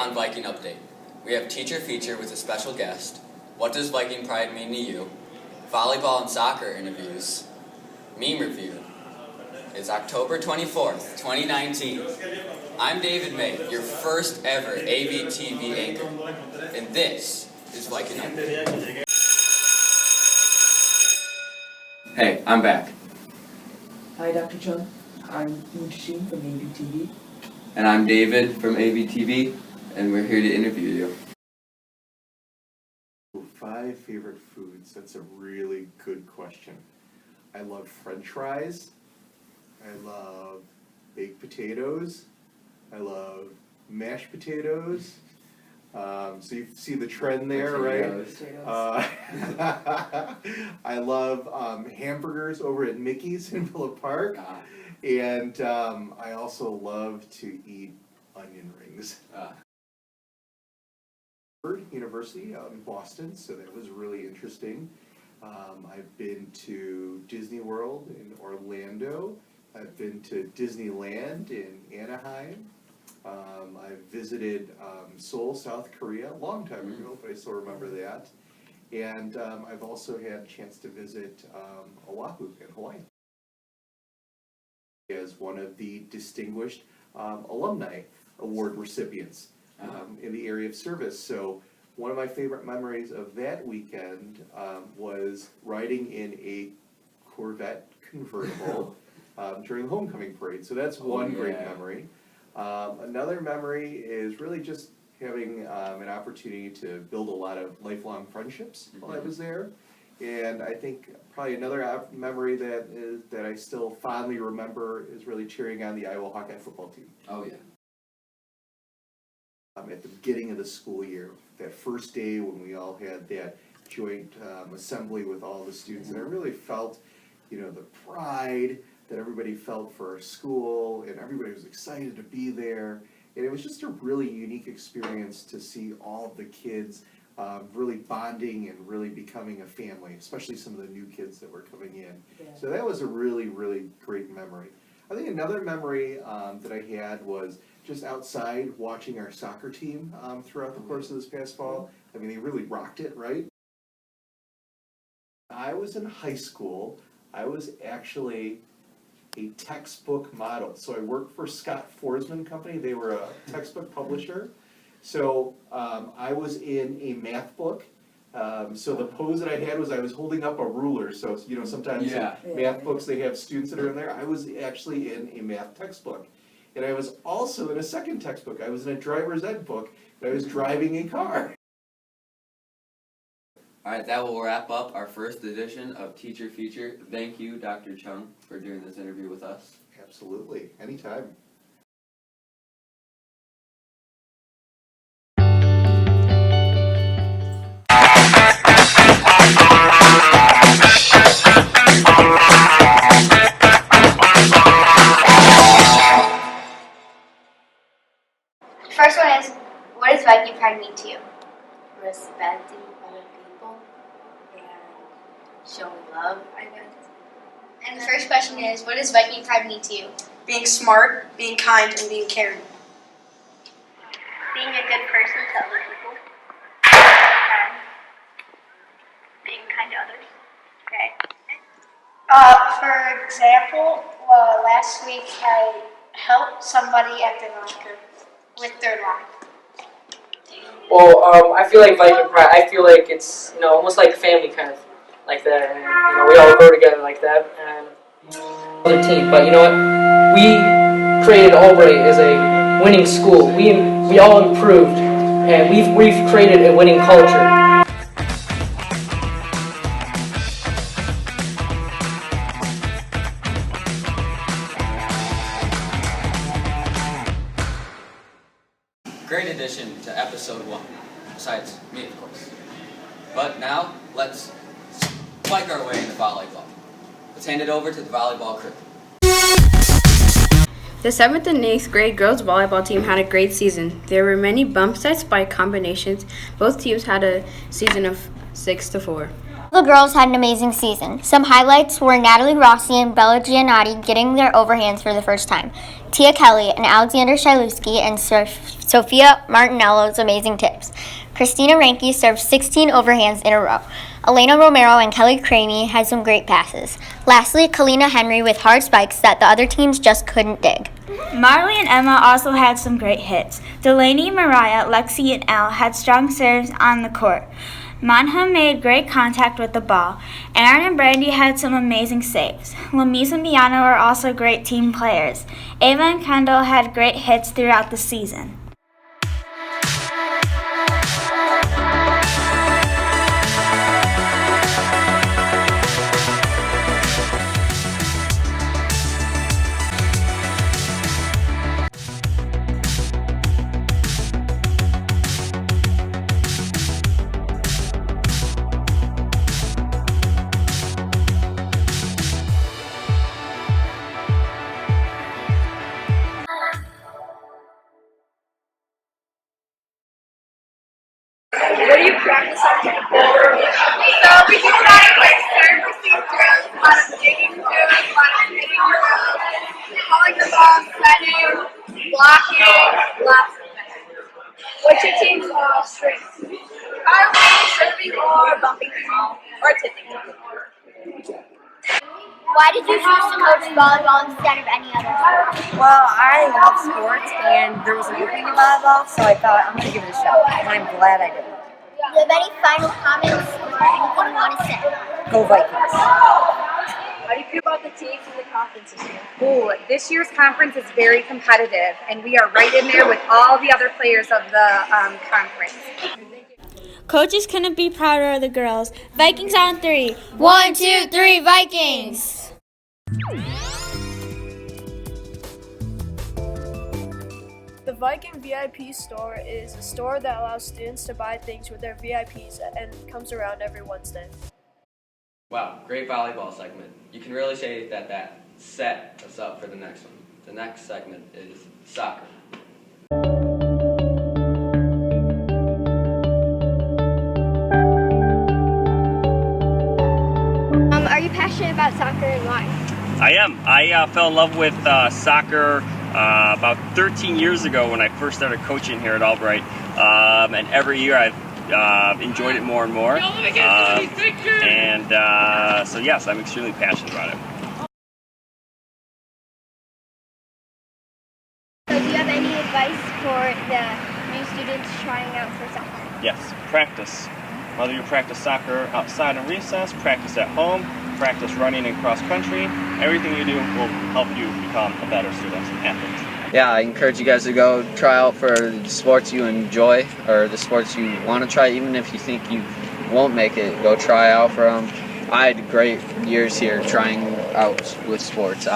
on Viking Update, we have Teacher Feature with a special guest, What Does Viking Pride Mean to You, Volleyball and Soccer Interviews, Meme Review. It's October 24th, 2019. I'm David May, your first ever ABTV anchor, and this is Viking Update. Hey, I'm back. Hi, Dr. Chung. I'm Moon from ABTV. And I'm David from ABTV, and we're here to interview you. 5 favorite foods. That's a really good question. I love French fries. I love baked potatoes. I love mashed potatoes. So you see the trend there, right? I love hamburgers over at Mickey's in Villa Park. And I also love to eat onion rings. University out in Boston, so that was really interesting. I've been to Disney World in Orlando. I've been to Disneyland in Anaheim. I've visited Seoul, South Korea, a long time ago, but I still remember that. And I've also had a chance to visit Oahu in Hawaii as one of the distinguished alumni award recipients in the area of service. So one of my favorite memories of that weekend was riding in a Corvette convertible during the homecoming parade. So that's one great memory. Another memory is really just having an opportunity to build a lot of lifelong friendships while I was there. And I think probably another memory that I still fondly remember is really cheering on the Iowa Hawkeye football team. Oh yeah. At the beginning of the school year, that first day when we all had that joint assembly with all the students, and I really felt, the pride that everybody felt for our school, and everybody was excited to be there. And it was just a really unique experience to see all of the kids really bonding and really becoming a family, especially some of the new kids that were coming in. Yeah. So that was a really, really great memory. I think another memory that I had was just outside watching our soccer team throughout the course of this past fall. I mean, they really rocked it, right? I was in high school. I was actually a textbook model. So I worked for Scott Forsman Company. They were a textbook publisher. So I was in a math book. So the pose that I had was I was holding up a ruler. So sometimes in math books they have students that are in there. I was actually in a math textbook. And I was also in a second textbook. I was in a driver's ed book, and I was driving a car. All right, that will wrap up our first edition of Teacher Feature. Thank you, Dr. Chung, for doing this interview with us. Absolutely, anytime. First one is, what does Viking pride mean to you? Respecting other people and showing love, I guess. And the first question is, what does Viking pride mean to you? Being smart, being kind, and being caring. Being a good person to other people. Being kind to others. Okay. For example, last week I helped somebody at the locker with their locker. Well, I feel like Viking Pride, I feel like it's, almost like family kind of like that. And, we all go together like that. And other team, but you know what? We created Albright as a winning school. We all improved, and we've created a winning culture. Great addition to episode 1, besides me, of course. But now, let's spike our way into volleyball. Let's hand it over to the volleyball crew. The 7th and 8th grade girls volleyball team had a great season. There were many bump side spike combinations. Both teams had a season of 6-4. The girls had an amazing season. Some highlights were Natalie Rossi and Bella Giannotti getting their overhands for the first time, Tia Kelly and Alexander Shiluski and Sophia Martinello's amazing tips. Christina Ranke served 16 overhands in a row. Elena Romero and Kelly Craney had some great passes. Lastly, Kalina Henry with hard spikes that the other teams just couldn't dig. Marley and Emma also had some great hits. Delaney, Mariah, Lexi, and Elle had strong serves on the court. Manha made great contact with the ball. Aaron and Brandy had some amazing saves. Lamise and Biano are also great team players. Ava and Kendall had great hits throughout the season. What do you practice on? So we do a lot of like surfacing drills, a lot of digging drills, a lot of hitting drills, calling the ball, setting, blocking, lots of things. What's your team's strength? Probably serving or bumping the ball or tipping the ball. Why did you choose to coach volleyball instead of any other sport? Well, I love sports, and there was an opening in volleyball, so I thought I'm going to give it a shot, and I'm glad I did. Do you have any final comments or anything you want to say? Go Vikings. How do you feel about the teams in the conference this year? Ooh, this year's conference is very competitive, and we are right in there with all the other players of the conference. Coaches couldn't be prouder of the girls. Vikings on 3. 1, 2, 3, Vikings! The Viking VIP store is a store that allows students to buy things with their VIPs and comes around every Wednesday. Wow, great volleyball segment. You can really say that set us up for the next one. The next segment is soccer. Are you passionate about soccer and why? I am. I fell in love with soccer about 13 years ago when I first started coaching here at Albright. And every year I've enjoyed it more and more. So yes, I'm extremely passionate about it. So do you have any advice for the new students trying out for soccer? Yes, practice. Whether you practice soccer outside in recess, practice at home, practice running and cross country, everything you do will help you become a better student athlete. Yeah, I encourage you guys to go try out for the sports you enjoy or the sports you want to try, even if you think you won't make it, go try out for them. I had great years here trying out with sports.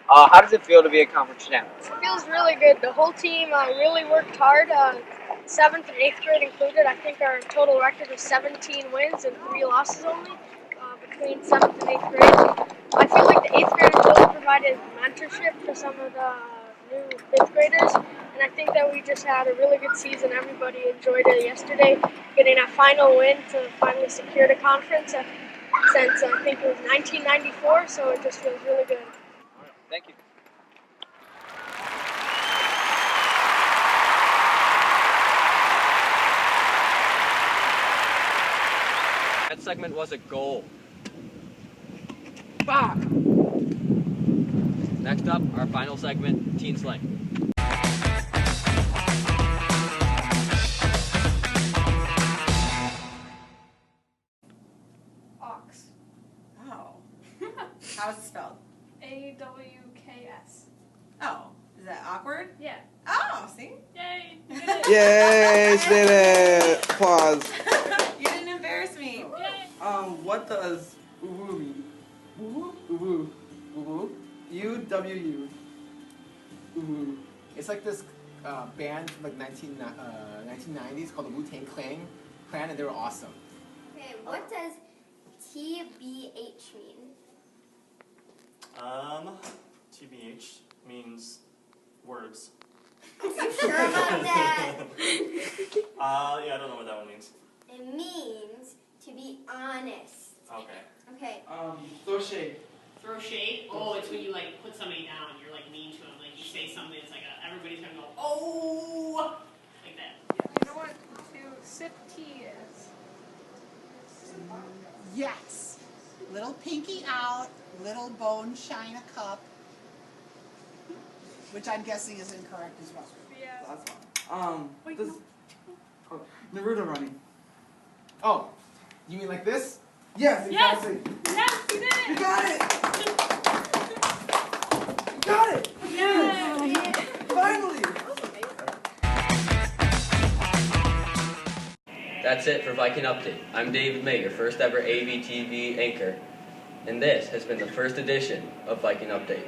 How does it feel to be a conference champ? It feels really good. The whole team really worked hard. 7th and 8th grade included. I think our total record was 17 wins and 3 losses only between 7th and 8th grade. I feel like the 8th graders really provided mentorship for some of the new 5th graders, and I think that we just had a really good season. Everybody enjoyed it yesterday, getting a final win to finally secure the conference since I think it was 1994, so it just feels really good. Thank you. That segment was a goal. Fuck! Next up, our final segment, Teen Slang. Ox. Oh. How is it spelled? AWKS. Oh, is that awkward? Yeah. Oh, see? Yay! Yay, she did it! Pause. You didn't embarrass me. What does woo mean? Woo? Woo? Woo? U-W-U. Woo. It's like this band from like 1990s called the Wu-Tang Clan, and they were awesome. Okay, what does TBH mean? TBH means words. You Sure about that? Yeah, I don't know what that one means. It means to be honest. Okay. Okay. Throw shade. Throw shade? Oh, it's when you like put somebody down. You're like mean to them. Like you say something. It's like everybody's gonna go, oh, like that. You know what to sip tea is? Yes. Little pinky out, little bone shine a cup, which I'm guessing is incorrect as well. Yeah. That's fine. Naruto running. Oh, you mean like this? Yes, exactly. Yes, you did it. You got it. You got it. Yes. Finally. That's it for Viking Update. I'm David May, your first ever AVTV anchor, and this has been the first edition of Viking Update.